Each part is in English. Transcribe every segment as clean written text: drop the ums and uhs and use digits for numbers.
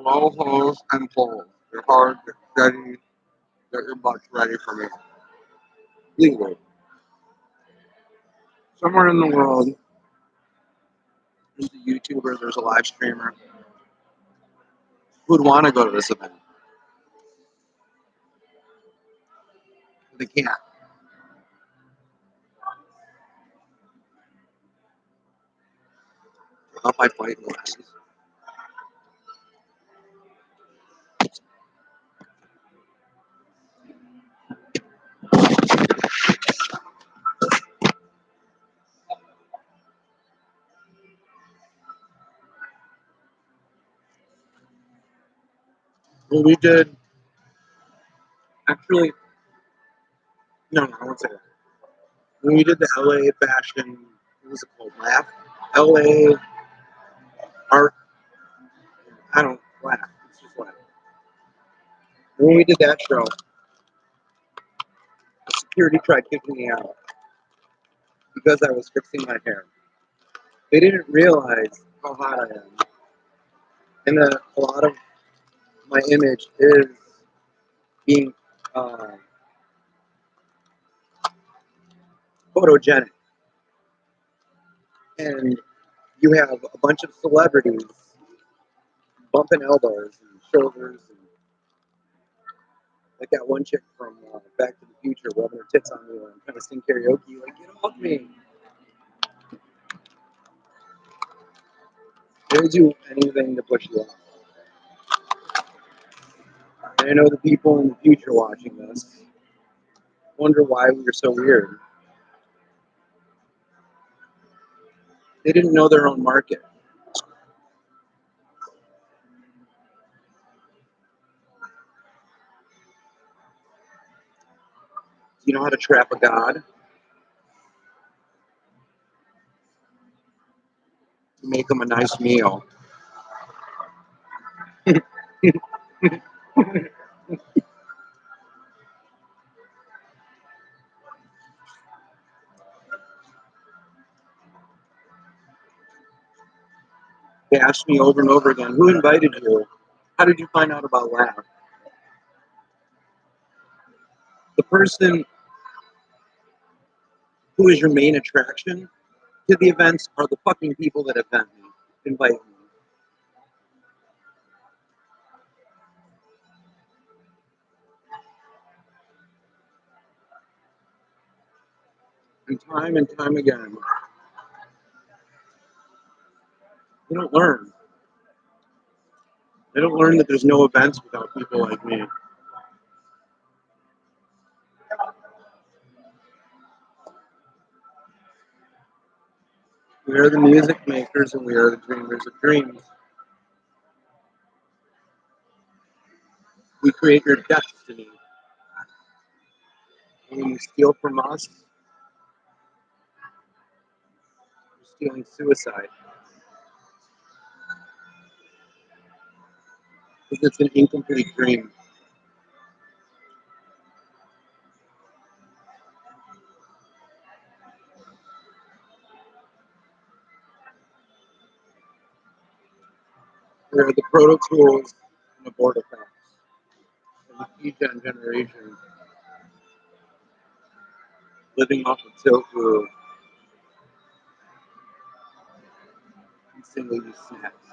Low hose and pulls. They're hard, they're steady, get your butts ready for me. Legally. Somewhere in the world, there's a YouTuber, there's a live streamer who'd want to go to this event. They can't. Not my fighting glasses. Well, we did, actually, no, I won't say that. When we did the LA fashion, what was it called? Laugh? LA art, I don't, laugh. It's just laugh. When we did that show, the security tried kicking me out because I was fixing my hair. They didn't realize how hot I am. And a lot of my image is being uh, photogenic. And you have a bunch of celebrities bumping elbows and shoulders. And like that one chick from Back to the Future rubbing her tits on me when I'm trying to sing karaoke. Like, get off me. They'll do anything to push you off. And I know the people in the future watching this wonder why we were so weird. They didn't know their own market. You know how to trap a god? Make them a nice meal. They asked me over and over again, who invited you? How did you find out about Laugh? The person who is your main attraction to the events are the fucking people that invite me. And time again, they don't learn. They don't learn that there's no events without people like me. We are the music makers and we are the dreamers of dreams. We create your destiny. And when you steal from us, you're stealing suicide. Because it's an incomplete dream. We are the Proto Tools and the Board Effects. And the P-Gen generation living off of tofu and single-use snacks.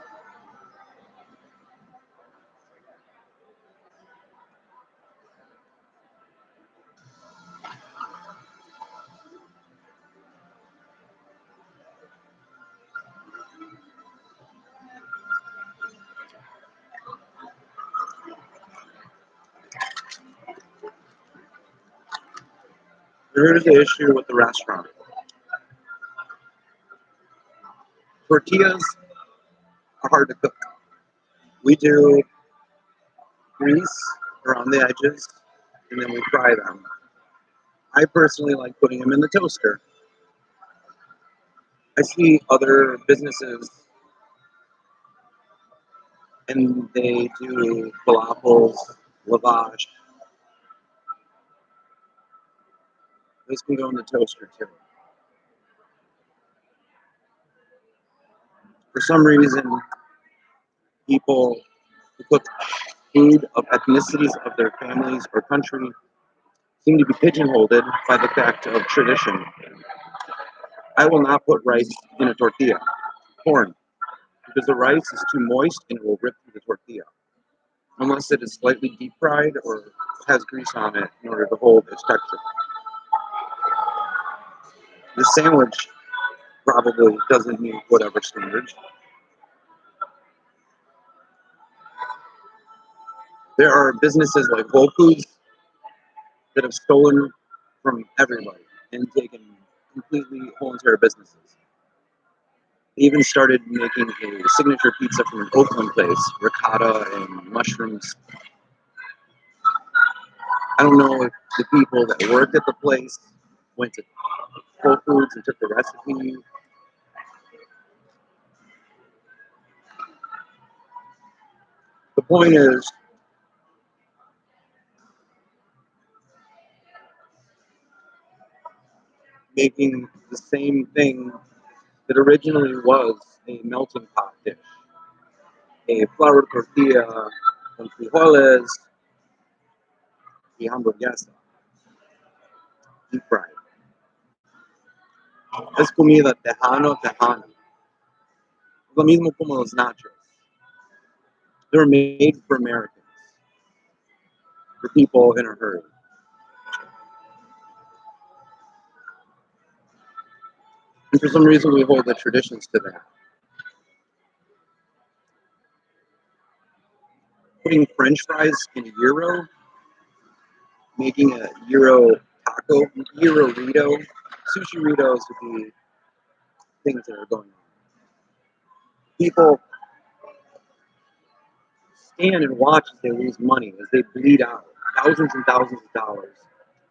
Here's the issue with the restaurant. Tortillas are hard to cook. We do grease around the edges and then we fry them. I personally like putting them in the toaster. I see other businesses and they do falafels, lavash. This can go in the toaster too. For some reason, people to cook food of ethnicities of their families or country seem to be pigeonholed by the fact of tradition. I will not put rice in a tortilla, corn, because the rice is too moist and it will rip through the tortilla, unless it is slightly deep fried or has grease on it in order to hold its texture. The sandwich probably doesn't meet whatever standards. There are businesses like Whole Foods that have stolen from everybody and taken completely whole entire businesses. They even started making a signature pizza from an Oakland place, ricotta and mushrooms. I don't know if the people that worked at the place went to Whole Foods and took the recipe. The point is, making the same thing that originally was a melting pot dish, a flour tortilla con frijoles y hamburguesa, deep fried. Es comida tejano, tejano. Lo mismo como los nachos. They're made for Americans, for people in a hurry. And for some reason, we hold the traditions to that. Putting French fries in a gyro, making a gyro taco, gyro-rito. Sushi-ritos would be things that are going on. People stand and watch as they lose money, as they bleed out thousands and thousands of dollars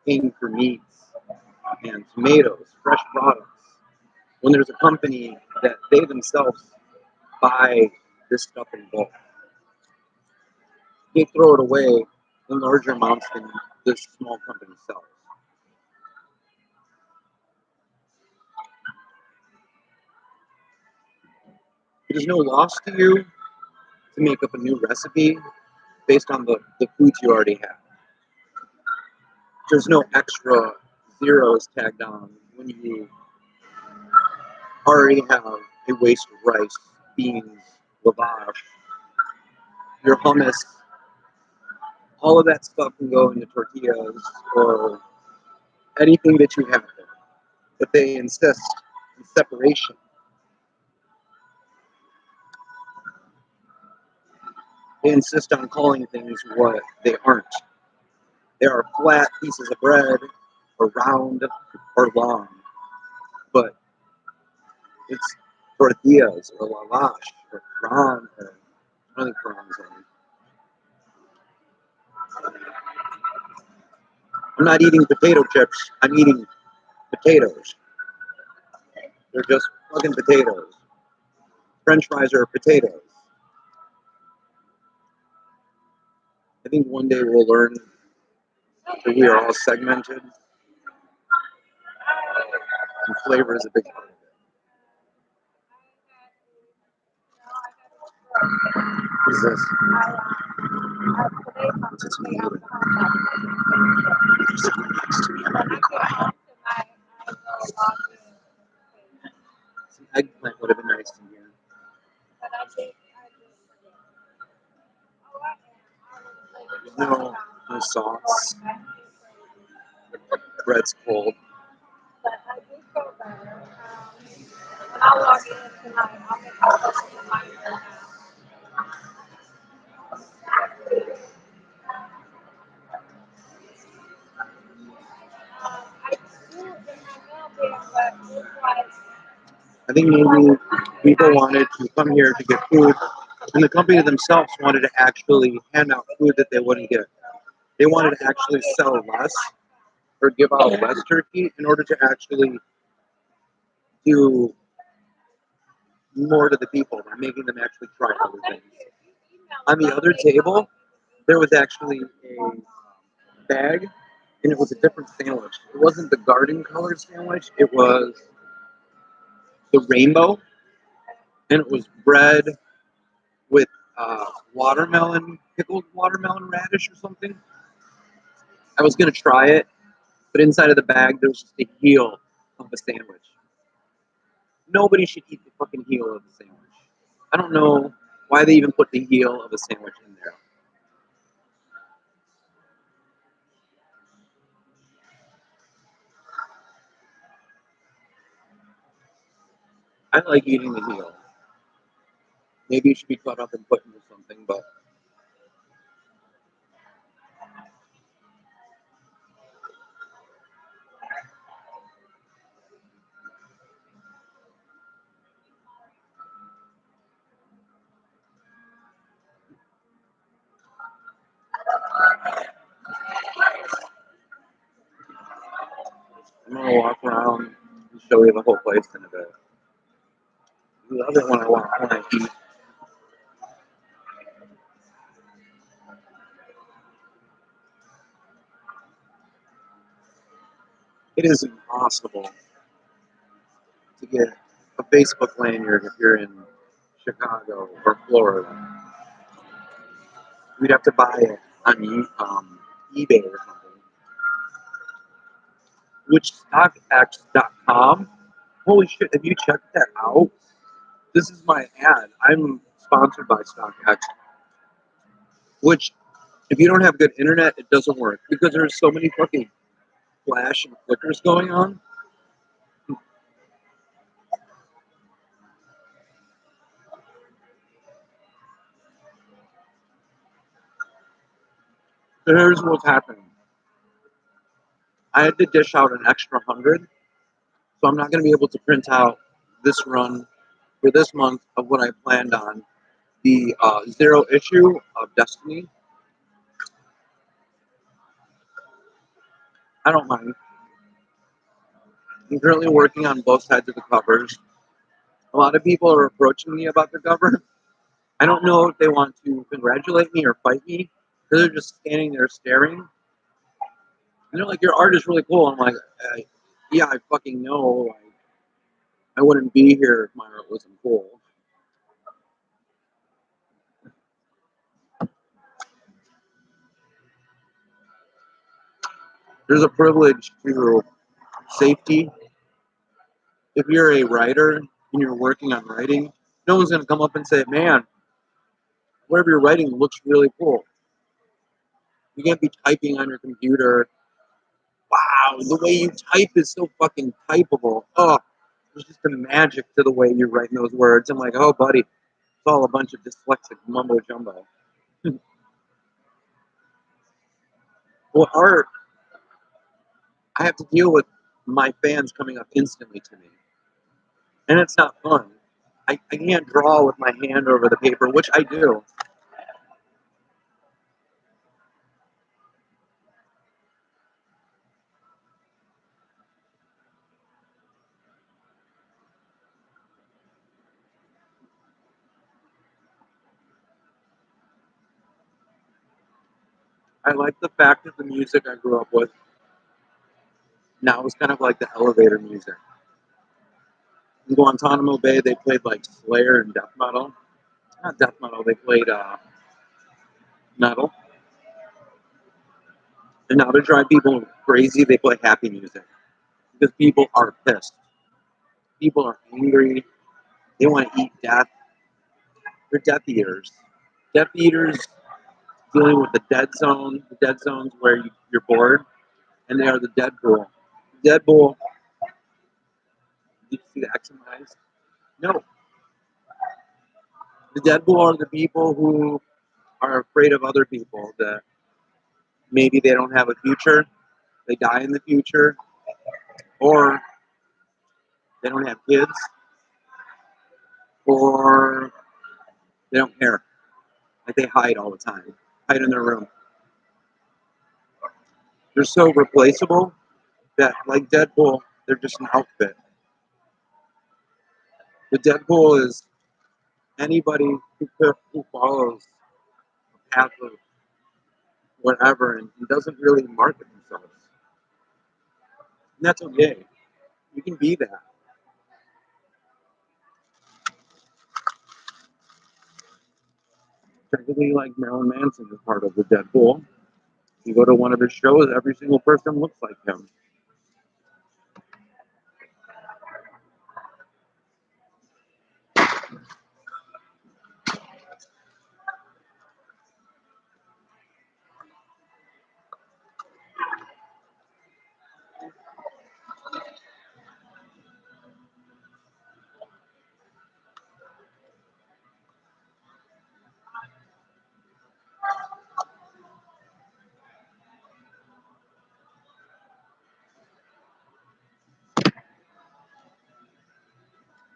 paying for meats and tomatoes, fresh products, when there's a company that they themselves buy this stuff in bulk. They throw it away in larger amounts than this small company sells. It is no loss to you to make up a new recipe based on the foods you already have. There's no extra zeros tagged on when you already have a waste of rice, beans, lavash, your hummus. All of that stuff can go into tortillas or anything that you have there. But they insist on separation. They insist on calling things what they aren't. There are flat pieces of bread, or round, or long, but it's tortillas, or lavash, or prawn, or only prawns. I'm not eating potato chips, I'm eating potatoes. They're just fucking potatoes. French fries are potatoes. I think one day we'll learn that we are all segmented, and flavor is a big part of it. What is this? It's tomato. Some eggplant would have been nice in here. No sauce. Bread's cold. I think maybe people wanted to come here to get food, and the company themselves wanted to actually hand out food that they wouldn't get. They wanted to actually sell less or give out less turkey in order to actually do more to the people by making them actually try other things. On the other table, there was actually a bag, and it was a different sandwich. It wasn't the garden colored sandwich, it was the rainbow, and it was bread with watermelon, pickled watermelon radish or something. I was gonna try it, but inside of the bag there was just a heel of the sandwich. Nobody should eat the fucking heel of the sandwich. I don't know why they even put the heel of a sandwich in there. I like eating the heel. Maybe it should be cut up and put into something, but I'm gonna walk around and show you the whole place in a bit. I love it when I walk when I eat. It is impossible to get a Facebook lanyard if you're in Chicago or Florida. We'd have to buy it on eBay or something. Which StockX.com? Holy shit, have you checked that out? This is my ad. I'm sponsored by StockX, which if you don't have good internet, it doesn't work because there's so many fucking flash and flickers going on. So here's what's happening. I had to dish out an extra 100, so I'm not going to be able to print out this run for this month of what I planned on. The zero issue of Destiny. I don't mind. I'm currently working on both sides of the covers. A lot of people are approaching me about the cover. I don't know if they want to congratulate me or fight me. They're just standing there staring. And they're like, your art is really cool. I'm like, yeah, I fucking know. I wouldn't be here if my art wasn't cool. There's a privilege to safety. If you're a writer and you're working on writing, no one's going to come up and say, man, whatever you're writing looks really cool. You can't be typing on your computer. Wow, the way you type is so fucking typable. Oh, there's just a magic to the way you're writing those words. I'm like, oh, buddy, it's all a bunch of dyslexic mumbo jumbo. Well, art, I have to deal with my fans coming up instantly to me. And it's not fun. I can't draw with my hand over the paper, which I do. I like the fact that the music I grew up with now is kind of like the elevator music. In Guantanamo Bay, they played like Slayer and death metal. Not death metal, they played metal. And now to drive people crazy, they play happy music because people are pissed. People are angry. They want to eat death. They're Death Eaters. Death Eaters dealing with the dead zone. The dead zone's where you're bored, and they are the Deadpool. Deadpool. Did you see the X and Y's? No. The Deadpool are the people who are afraid of other people. That maybe they don't have a future, they die in the future, or they don't have kids, or they don't care. Like they hide all the time, hide in their room. They're so replaceable that, like Deadpool, they're just an outfit. The Deadpool is anybody who follows a path of whatever and doesn't really market themselves. And that's okay. You can be that. technically like Marilyn Manson is part of the Deadpool. You go to one of his shows, every single person looks like him.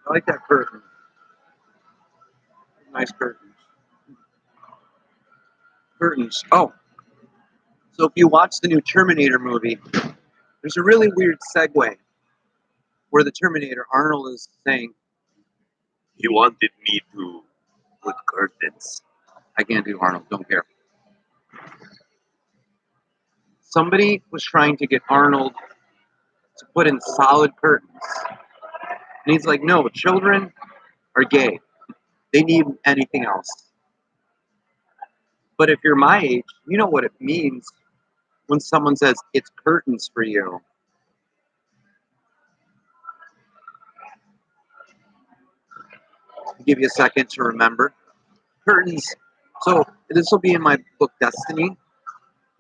I like that curtain. Nice curtains. Curtains. Oh, so if you watch the new Terminator movie, there's a really weird segue where the Terminator, Arnold, is saying, "He wanted me to put curtains." I can't do Arnold, don't care. Somebody was trying to get Arnold to put in solid curtains. And he's like, no, children are gay. They need anything else. But if you're my age, you know what it means when someone says it's curtains for you. I'll give you a second to remember. Curtains. So this will be in my book Destiny.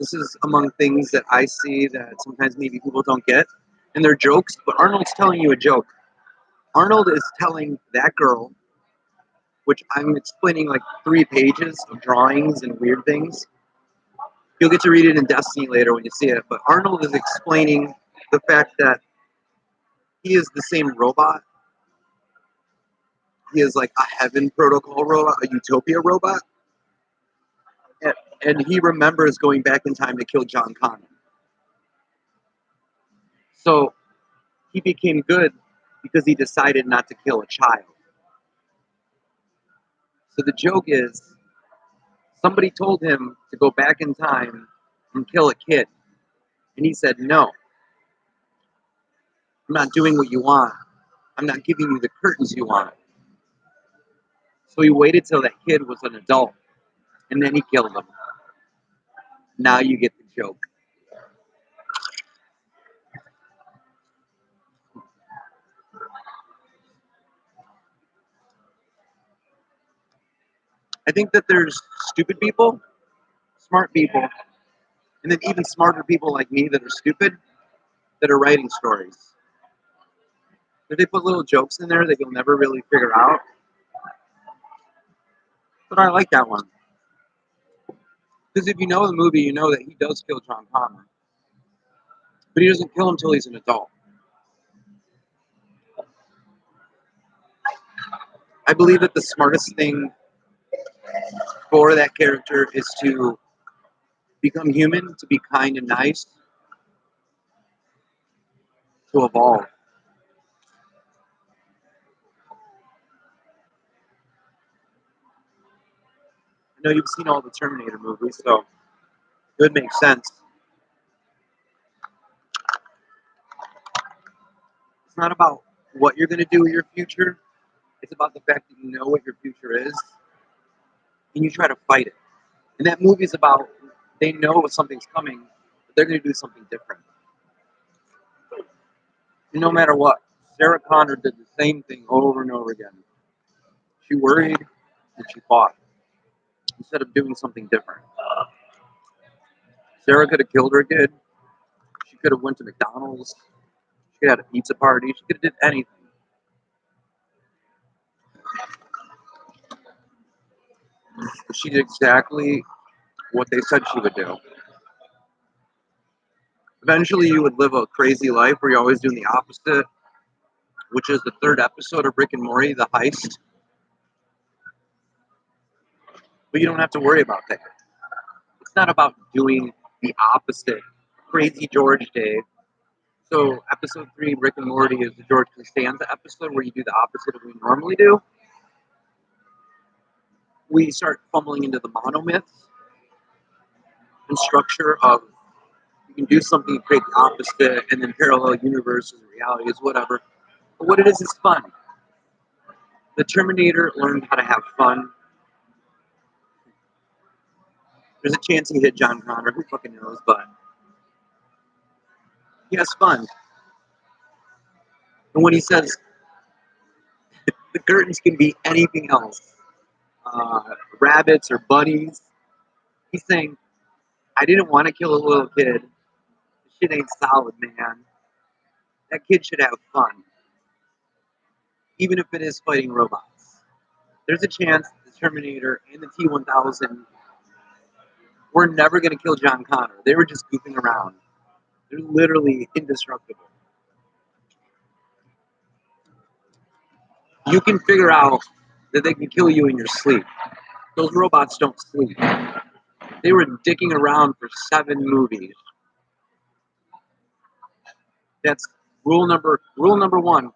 This is among things that I see that sometimes maybe people don't get. And they're jokes, but Arnold's telling you a joke. Arnold is telling that girl, which I'm explaining like 3 pages of drawings and weird things. You'll get to read it in Destiny later when you see it. But Arnold is explaining the fact that he is the same robot. He is like a Heaven Protocol robot, a Utopia robot. And he remembers going back in time to kill John Connor. So he became good because he decided not to kill a child. So the joke is somebody told him to go back in time and kill a kid. And he said, no, I'm not doing what you want. I'm not giving you the curtains you want. So he waited till that kid was an adult, and then he killed him. Now you get the joke. I think that there's stupid people, smart people, and then even smarter people like me that are stupid that are writing stories. If they put little jokes in there that you'll never really figure out. But I like that one. Because if you know the movie, you know that he does kill John Connor. But he doesn't kill him until he's an adult. I believe that the smartest thing for that character is to become human, to be kind and nice, to evolve. I know you've seen all the Terminator movies, so it would make sense. It's not about what you're going to do with your future. It's about the fact that you know what your future is and you try to fight it. And that movie is about they know something's coming, but they're going to do something different. And no matter what, Sarah Connor did the same thing over and over again. She worried and she fought instead of doing something different. Sarah could have killed her kid. She could have went to McDonald's. She could have had a pizza party. She could have did anything. But she did exactly what they said she would do. Eventually, you would live a crazy life where you're always doing the opposite, which is the 3rd episode of Rick and Morty, The Heist. But you don't have to worry about that. It's not about doing the opposite. Crazy George Day. So, episode 3, Rick and Morty, is the George Costanza episode where you do the opposite of what we normally do. We start fumbling into the monomyths and structure of you can do something to create the opposite, and then parallel universes, realities, whatever. But what it is fun. The Terminator learned how to have fun. There's a chance he hit John Connor. Who fucking knows? But he has fun. And when he says the curtains can be anything else, rabbits or bunnies, he's saying, I didn't want to kill a little kid. This shit ain't solid, man. That kid should have fun, even if it is fighting robots. There's a chance the Terminator and the T-1000 were never going to kill John Connor. They were just goofing around. They're literally indestructible. You can figure out that they can kill you in your sleep. Those robots don't sleep. They were dicking around for 7 movies. That's rule number 1.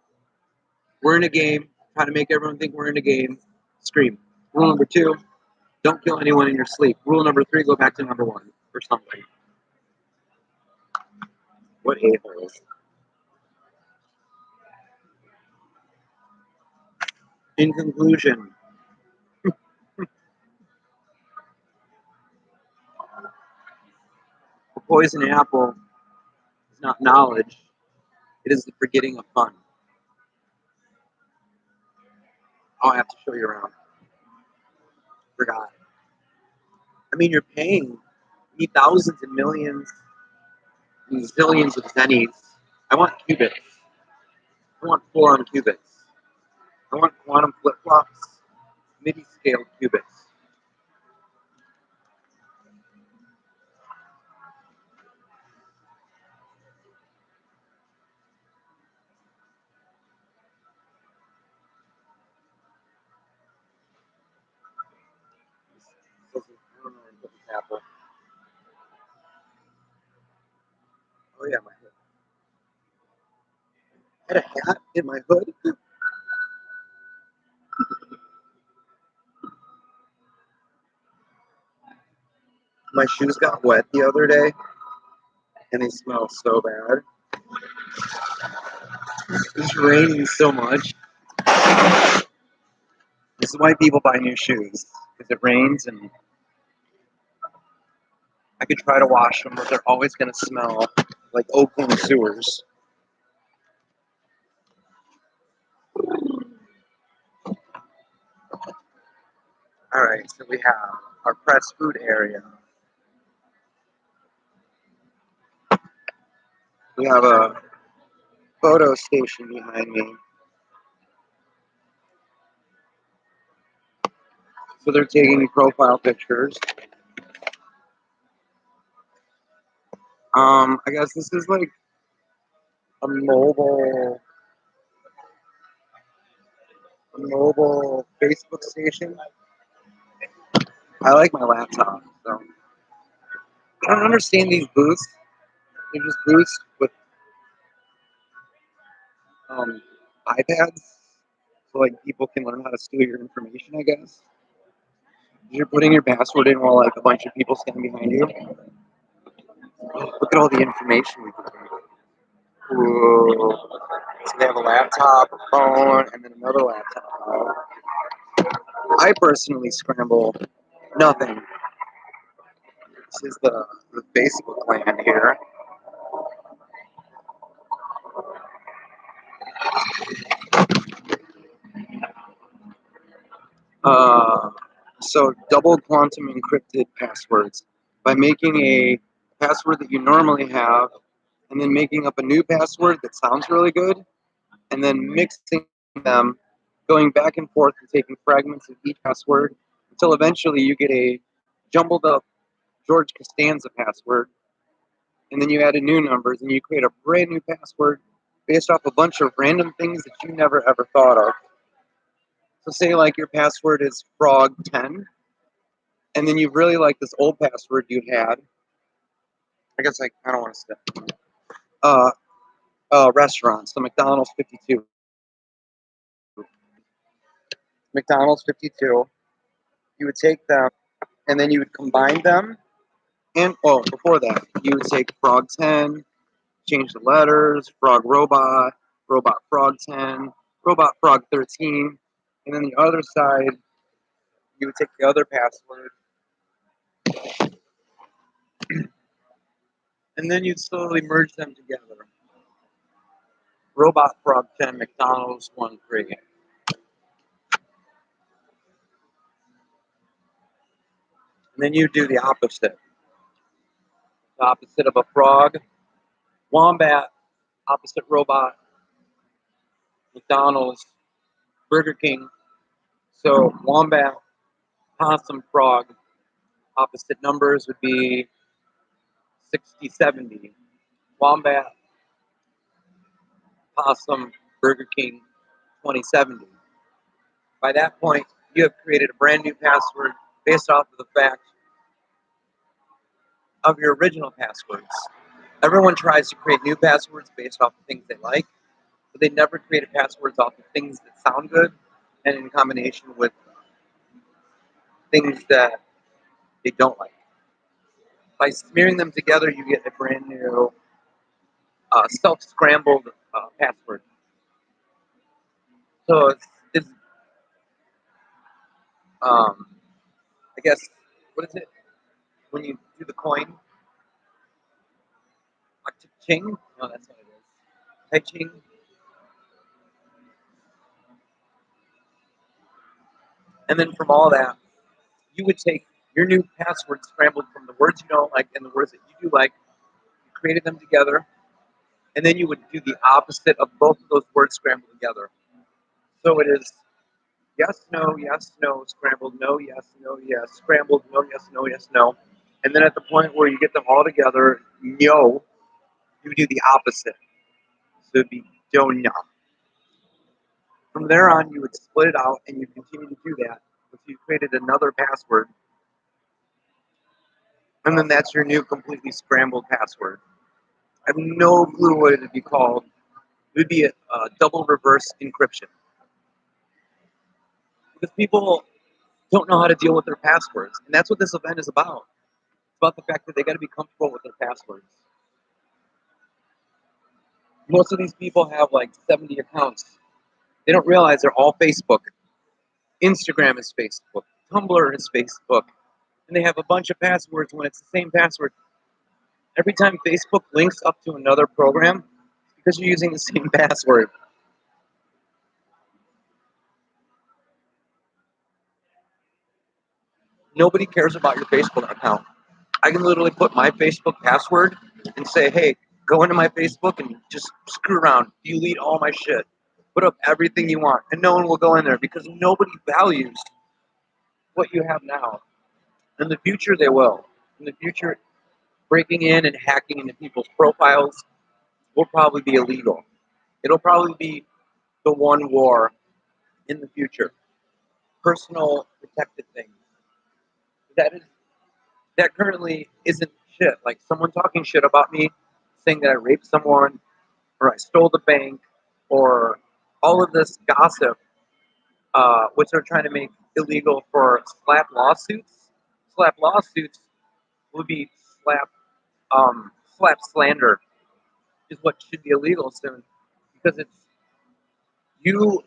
We're in a game. Try to make everyone think we're in a game. Scream. Rule number 2, don't kill anyone in your sleep. Rule number 3, go back to number 1 or something. What a-holes. In conclusion, a poison apple is not knowledge. It is the forgetting of fun. I'll have to show you around. Forgot. I mean, you're paying me thousands and millions and zillions of pennies. I want qubits. I want full-on qubits. I want quantum flip-flops, MIDI-scaled qubits. I don't know what this apple. Oh yeah, my hood. I had a hat in my hood. My shoes got wet the other day, and they smell so bad. It's raining so much. This is why people buy new shoes, because it rains, and I could try to wash them, but they're always going to smell like Oakland sewers. All right, so we have our press food area. We have a photo station behind me. So they're taking profile pictures. I guess this is like a mobile Facebook station. I like my laptop, so I don't understand these booths. They're just booths with iPads, so like people can learn how to steal your information. I guess you're putting your password in while like a bunch of people stand behind you. Look at all the information we can get. Ooh. So they have a laptop, a phone, and then another laptop. I personally scramble nothing. This is the Facebook land here. So double quantum encrypted passwords. By making a password that you normally have, and then making up a new password that sounds really good, and then mixing them, going back and forth and taking fragments of each password until eventually you get a jumbled up George Costanza password, and then you add in new numbers and you create a brand new password based off a bunch of random things that you never ever thought of. So say like your password is frog10, and then you really like this old password you had. I guess I don't want to say. Restaurants, the McDonald's 52. McDonald's 52. You would take them, and then you would combine them. And before that, you would take frog 10, change the letters, frog robot, robot frog 10, robot frog 13, and then the other side, you would take the other password, And then you'd slowly merge them together. Robot Frog 10, McDonald's 1 3. And then you do the opposite. The opposite of a frog, wombat, opposite robot, McDonald's, Burger King. So wombat, possum, frog, opposite numbers would be 60, 70. Wombat, possum, Burger King, 2070. By that point, you have created a brand new password based off of the fact of your original passwords. Everyone tries to create new passwords based off of things they like, but they never created passwords off of things that sound good and in combination with things that they don't like. By smearing them together, you get a brand new self-scrambled password. So it's I guess, what is it? When you do the coin? Ching? No, that's what it is. Tai Ching. And then from all that, you would take your new password scrambled from the words you don't like and the words that you do like, you created them together, and then you would do the opposite of both of those words scrambled together. So it is yes, no, scrambled, no, yes, scrambled, no, yes, no. And then at the point where you get them all together, yo, you do the opposite. So it'd be donut. From there on, you would split it out and you continue to do that. If you created another password, and then that's your new completely scrambled password. I have no clue what it would be called. It would be a double reverse encryption. Because people don't know how to deal with their passwords. And that's what this event is about. It's about the fact that they got to be comfortable with their passwords. Most of these people have like 70 accounts. They don't realize they're all Facebook. Instagram is Facebook. Tumblr is Facebook. And they have a bunch of passwords when it's the same password. Every time Facebook links up to another program, it's because you're using the same password. Nobody cares about your Facebook account. I can literally put my Facebook password and say, hey, go into my Facebook and just screw around, delete all my shit, put up everything you want, and no one will go in there because nobody values what you have now. In the future, they will. In the future, breaking in and hacking into people's profiles will probably be illegal. It'll probably be the one war in the future. Personal protected things. That is that currently isn't shit. Like someone talking shit about me, saying that I raped someone, or I stole the bank, or all of this gossip, which they're trying to make illegal for slap lawsuits. Slap lawsuits would be slap slander is what should be illegal soon because it's you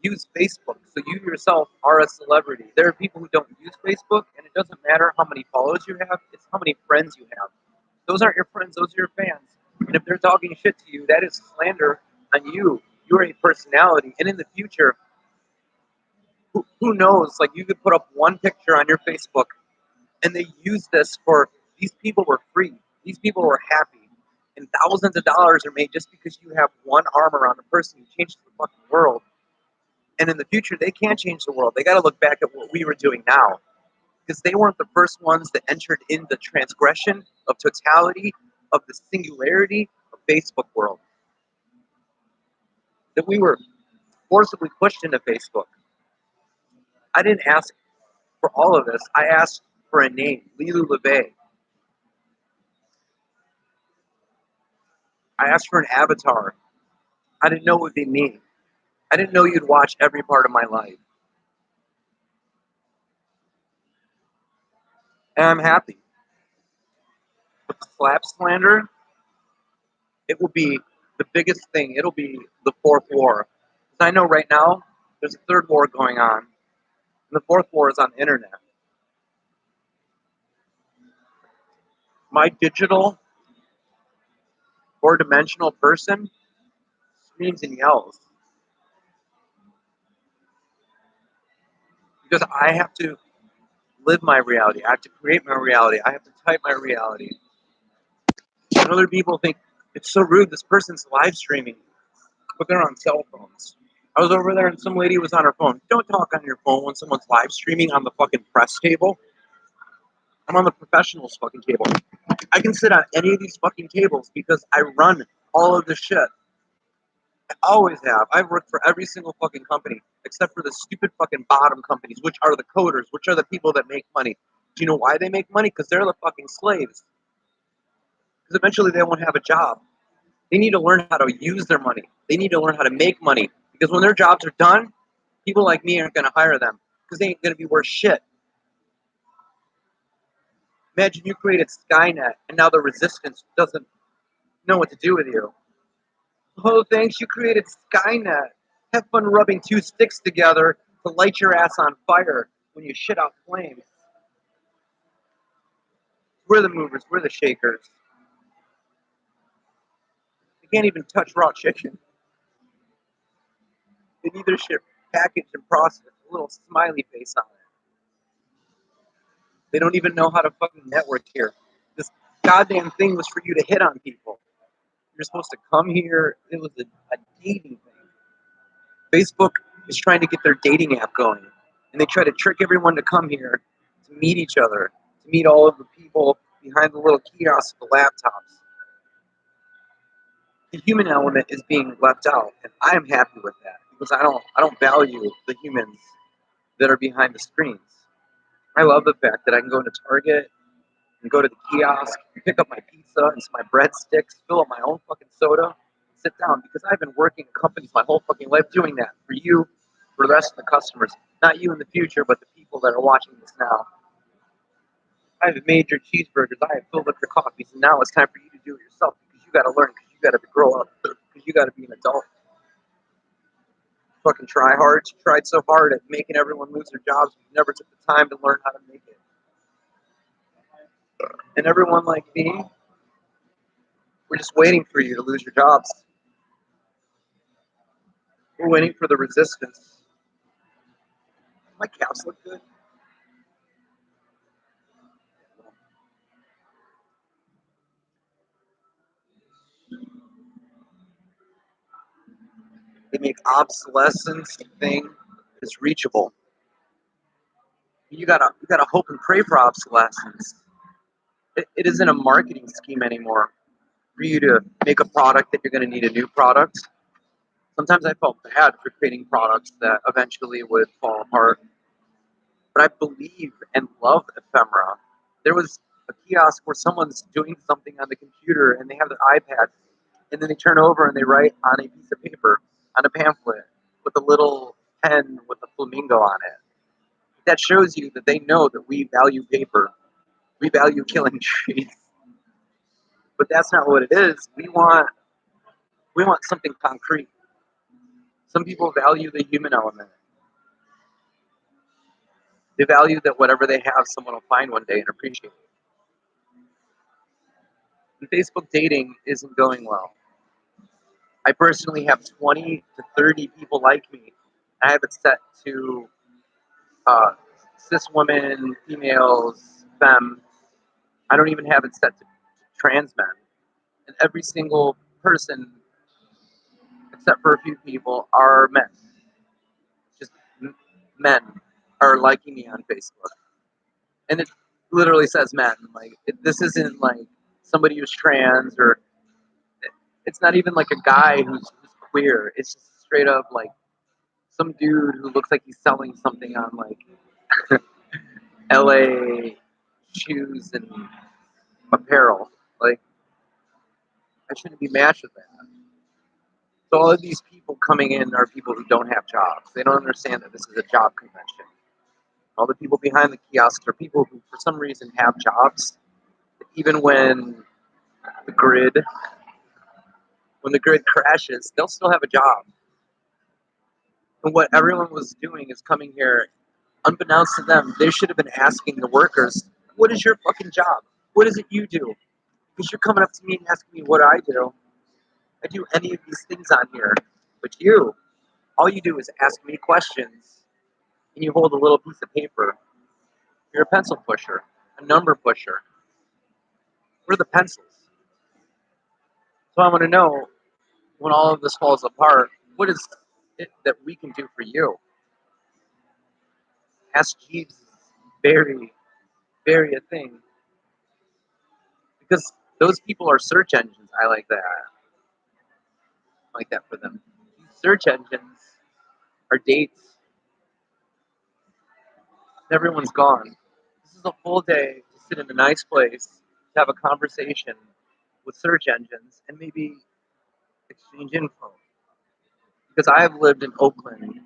use Facebook, so you yourself are a celebrity. There are people who don't use Facebook, and it doesn't matter how many followers you have; it's how many friends you have. Those aren't your friends; those are your fans. And if they're talking shit to you, that is slander on you. You're a personality, and in the future, who knows? Like you could put up one picture on your Facebook, and they use this for these people were free. These people were happy, and thousands of dollars are made just because you have one arm around a person. You changed the fucking world. And in the future, they can't change the world. They got to look back at what we were doing now. Because they weren't the first ones that entered in the transgression of totality, of the singularity of Facebook world. That we were forcibly pushed into Facebook. I didn't ask for all of this. I asked for a name, Lilu LeVay. I asked for an avatar. I didn't know it would be me. I didn't know you'd watch every part of my life. And I'm happy. With the slap slander, it will be the biggest thing. It'll be the fourth war. Because I know right now there's a third war going on. And the fourth war is on the internet. My digital four-dimensional person screams and yells because I have to live my reality. I have to create my reality. I have to type my reality. And other people think it's so rude. This person's live streaming, but they're on cell phones. I was over there and some lady was on her phone. Don't talk on your phone when someone's live streaming on the fucking press table. I'm on the professionals fucking table. I can sit on any of these fucking tables because I run all of this shit. I always have. I've worked for every single fucking company except for the stupid fucking bottom companies, which are the coders, which are the people that make money. Do you know why they make money? Because they're the fucking slaves. Because eventually they won't have a job. They need to learn how to use their money. They need to learn how to make money. Because when their jobs are done, people like me aren't going to hire them because they ain't going to be worth shit. Imagine you created Skynet and now the resistance doesn't know what to do with you. Oh, thanks, you created Skynet. Have fun rubbing two sticks together to light your ass on fire when you shit out flames. We're the movers, we're the shakers. They can't even touch raw chicken. They need their shit packaged and processed, a little smiley face on it. They don't even know how to fucking network here. This goddamn thing was for you to hit on people. You're supposed to come here. It was a dating thing. Facebook is trying to get their dating app going. And they try to trick everyone to come here to meet each other, to meet all of the people behind the little kiosks, the laptops. The human element is being left out, and I am happy with that because I don't value the humans that are behind the screens. I love the fact that I can go into Target and go to the kiosk, and pick up my pizza and some my breadsticks, fill up my own fucking soda, and sit down because I've been working in companies my whole fucking life doing that for you, for the rest of the customers. Not you in the future, but the people that are watching this now. I have made your cheeseburgers, I have filled up your coffees, and now it's time for you to do it yourself because you got to learn, because you got to grow up, because you got to be an adult. Fucking try hard. You tried so hard at making everyone lose their jobs, but you never took the time to learn how to make it. And everyone like me, we're just waiting for you to lose your jobs. We're waiting for the resistance. My caps look good. They make obsolescence thing is reachable. You gotta hope and pray for obsolescence. It isn't a marketing scheme anymore for you to make a product that you're going to need a new product. Sometimes I felt bad for creating products that eventually would fall apart. But I believe and love ephemera. There was a kiosk where someone's doing something on the computer and they have their iPad and then they turn over and they write on a piece of paper, on a pamphlet, with a little pen with a flamingo on it. That shows you that they know that we value paper. We value killing trees. But that's not what it is. We want something concrete. Some people value the human element. They value that whatever they have, someone will find one day and appreciate it. And Facebook dating isn't going well. I personally have 20 to 30 people like me. I have it set to cis women, females, femme. I don't even have it set to trans men. And every single person, except for a few people, are men. Just men are liking me on Facebook. And it literally says men. Like, this isn't like somebody who's trans or it's not even like a guy who's queer. It's just straight up like some dude who looks like he's selling something on like LA shoes and apparel. Like, I shouldn't be matched with that. So all of these people coming in are people who don't have jobs. They don't understand that this is a job convention. All the people behind the kiosks are people who, for some reason, have jobs. Even the grid, when the grid crashes, they'll still have a job. And what everyone was doing is coming here, unbeknownst to them, they should have been asking the workers, "What is your fucking job? What is it you do? Because you're coming up to me and asking me what I do. I do any of these things on here. But you, all you do is ask me questions and you hold a little piece of paper. You're a pencil pusher, a number pusher. We're the pencils. So I want to know when all of this falls apart, what is it that we can do for you? Ask Jeeves is very, very a thing. Because those people are search engines. I like that. I like that for them. These search engines are dates. Everyone's gone. This is a full day to sit in a nice place, to have a conversation with search engines, and maybe exchange info. Because I have lived in Oakland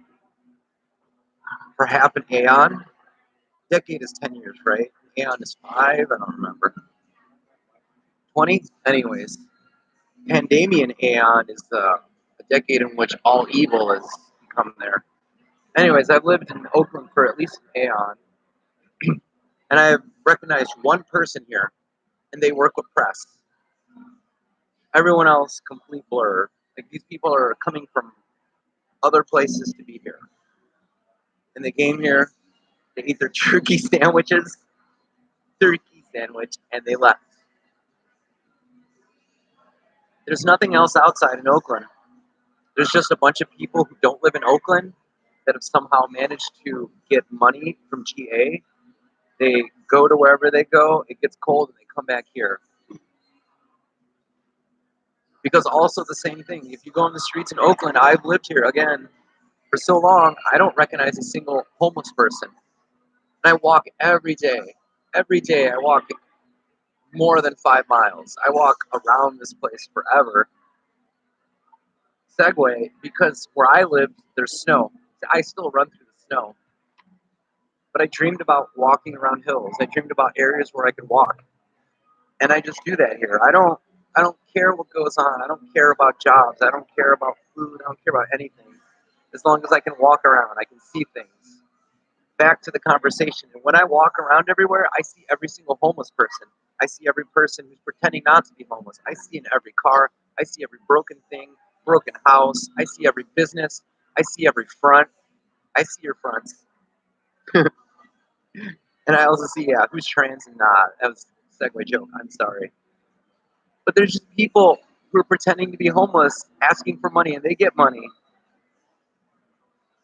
for half an aeon. Decade is 10 years, right? Aeon is 5, I don't remember. 20? Anyways, Pandemian Aeon is a decade in which all evil has become there. Anyways, I've lived in Oakland for at least an aeon, and I've recognized one person here, and they work with press. Everyone else, complete blur. Like, these people are coming from other places to be here. And they came here, they ate their turkey sandwich, and they left. There's nothing else outside in Oakland. There's just a bunch of people who don't live in Oakland that have somehow managed to get money from GA. They go to wherever they go, it gets cold, and they come back here. Because also the same thing, if you go on the streets in Oakland, I've lived here, again, for so long, I don't recognize a single homeless person. And I walk every day. Every day I walk more than 5 miles. I walk around this place forever. Segue, because where I live, there's snow. I still run through the snow. But I dreamed about walking around hills. I dreamed about areas where I could walk. And I just do that here. I don't care what goes on. I don't care about jobs. I don't care about food. I don't care about anything. As long as I can walk around, I can see things. Back to the conversation. And when I walk around everywhere, I see every single homeless person. I see every person who's pretending not to be homeless. I see in every car. I see every broken thing, broken house. I see every business. I see every front. I see your fronts. And I also see, yeah, who's trans and not. That was a segue joke. I'm sorry. But there's just people who are pretending to be homeless, asking for money, and they get money.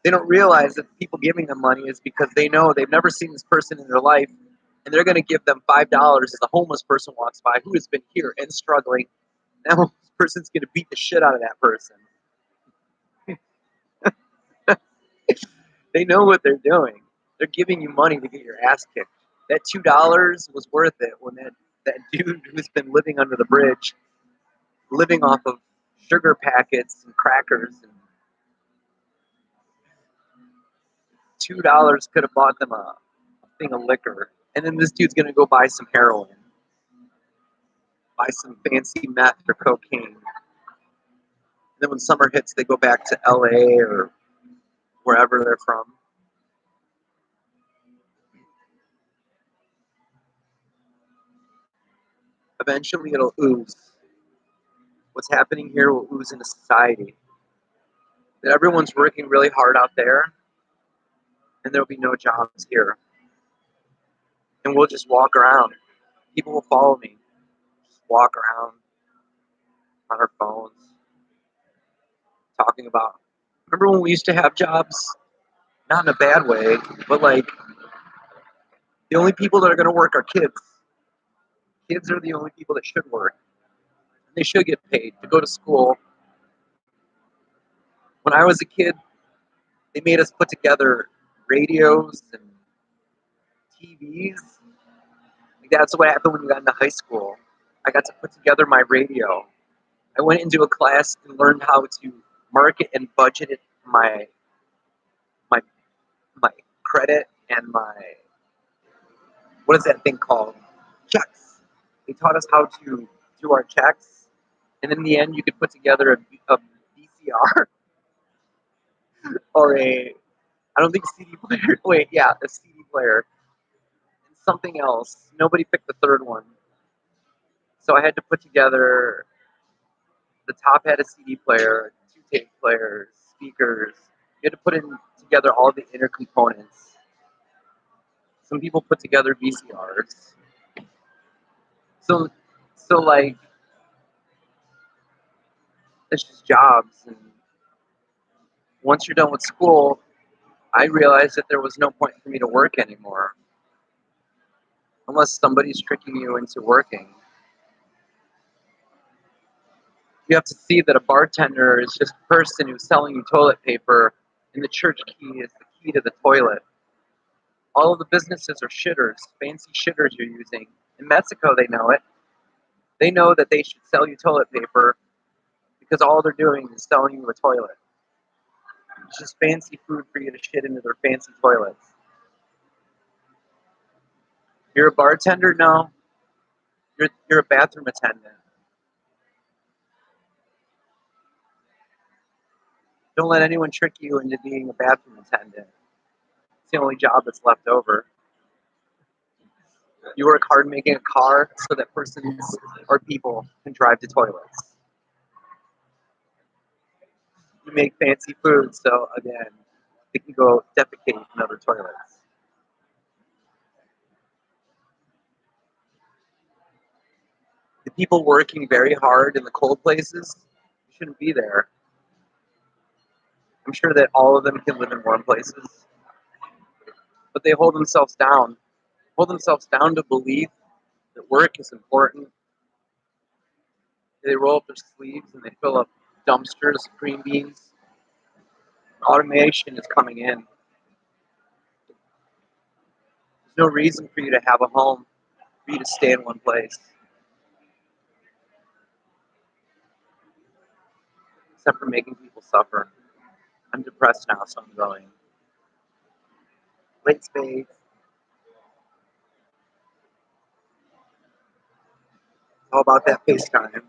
They don't realize that people giving them money is because they know they've never seen this person in their life, and they're going to give them $5 as a homeless person walks by who has been here and struggling. Now this person's going to beat the shit out of that person. They know what they're doing. They're giving you money to get your ass kicked. That $2 was worth it when that dude who's been living under the bridge, living off of sugar packets and crackers, and $2 could have bought them a thing of liquor. And then this dude's gonna go buy some heroin, buy some fancy meth or cocaine. And then when summer hits, they go back to LA or wherever they're from. Eventually it'll ooze. What's happening here will ooze into society. That everyone's working really hard out there, and there'll be no jobs here. And we'll just walk around. People will follow me. Just walk around on our phones, talking about. Remember when we used to have jobs? Not in a bad way, but like the only people that are going to work are kids. Kids are the only people that should work. And they should get paid to go to school. When I was a kid, they made us put together radios and TVs. Like, that's what happened when you got into high school. I got to put together my radio. I went into a class and learned how to market and budget it, my my credit and my, what is that thing called? Checks. They taught us how to do our checks, and in the end, you could put together a VCR or a, I don't think CD player. Wait, yeah, a CD player. And something else. Nobody picked the third one. So I had to put together, the top had a CD player, 2 tape players, speakers. You had to put together all the inner components. Some people put together VCRs. So, so like, it's just jobs. And once you're done with school, I realized that there was no point for me to work anymore unless somebody's tricking you into working. You have to see that a bartender is just a person who's selling you toilet paper, and the church key is the key to the toilet. All of the businesses are shitters, fancy shitters you're using. In Mexico, they know it. They know that they should sell you toilet paper because all they're doing is selling you a toilet. It's just fancy food for you to shit into their fancy toilets. You're a bartender? No. You're a bathroom attendant. Don't let anyone trick you into being a bathroom attendant. It's the only job that's left over. You work hard making a car so that persons or people can drive to toilets. You make fancy food so, again, they can go defecate in other toilets. The people working very hard in the cold places shouldn't be there. I'm sure that all of them can live in warm places, but they hold themselves down to believe that work is important. They roll up their sleeves and they fill up dumpsters of green beans. Automation is coming in. There's no reason for you to have a home, for you to stay in one place, except for making people suffer. I'm depressed now, so I'm going. Late spades. All about that FaceTime.